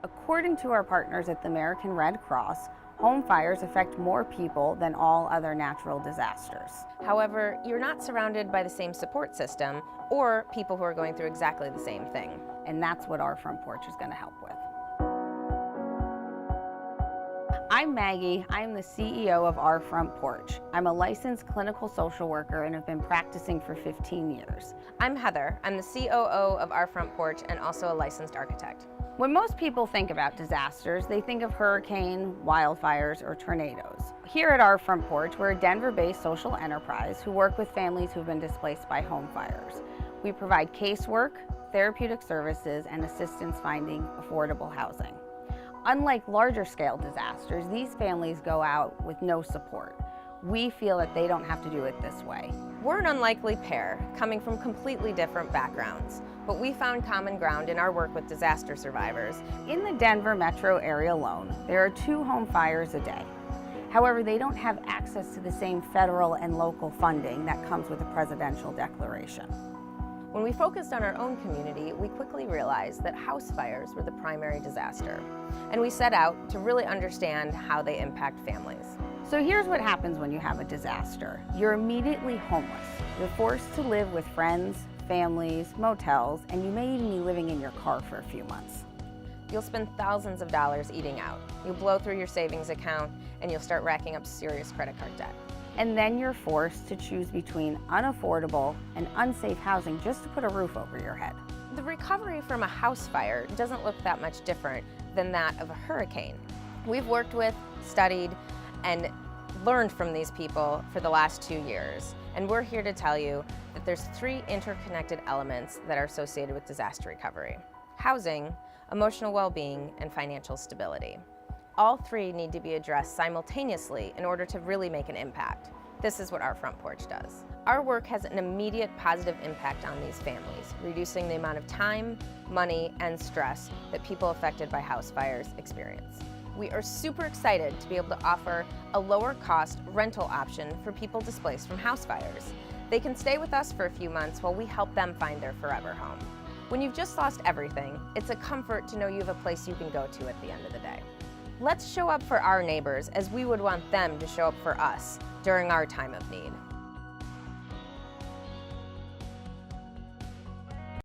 According to our partners at the American Red Cross, home fires affect more people than all other natural disasters. However, you're not surrounded by the same support system or people who are going through exactly the same thing. And that's what our Front Porch is going to help with. I'm Maggie. I'm the CEO of Our Front Porch. I'm a licensed clinical social worker and have been practicing for 15 years. I'm Heather. I'm the COO of Our Front Porch and also a licensed architect. When most people think about disasters, they think of hurricane, wildfires, or tornadoes. Here at Our Front Porch, we're a Denver-based social enterprise who work with families who've been displaced by home fires. We provide casework, therapeutic services, and assistance finding affordable housing. Unlike larger scale disasters, these families go out with no support. We feel that they don't have to do it this way. We're an unlikely pair, coming from completely different backgrounds, but we found common ground in our work with disaster survivors. In the Denver metro area alone, there are 2 home fires a day. However, they don't have access to the same federal and local funding that comes with a presidential declaration. When we focused on our own community, we quickly realized that house fires were the primary disaster, and we set out to really understand how they impact families. So here's what happens when you have a disaster. You're immediately homeless. You're forced to live with friends, families, motels, and you may even be living in your car for a few months. You'll spend thousands of dollars eating out. You'll blow through your savings account, and you'll start racking up serious credit card debt. And then you're forced to choose between unaffordable and unsafe housing just to put a roof over your head. The recovery from a house fire doesn't look that much different than that of a hurricane. We've worked with, studied, and learned from these people for the last 2 years. And we're here to tell you that there's 3 interconnected elements that are associated with disaster recovery: housing, emotional well-being, and financial stability. All 3 need to be addressed simultaneously in order to really make an impact. This is what Our Front Porch does. Our work has an immediate positive impact on these families, reducing the amount of time, money, and stress that people affected by house fires experience. We are super excited to be able to offer a lower cost rental option for people displaced from house fires. They can stay with us for a few months while we help them find their forever home. When you've just lost everything, it's a comfort to know you have a place you can go to at the end of the day. Let's show up for our neighbors as we would want them to show up for us during our time of need.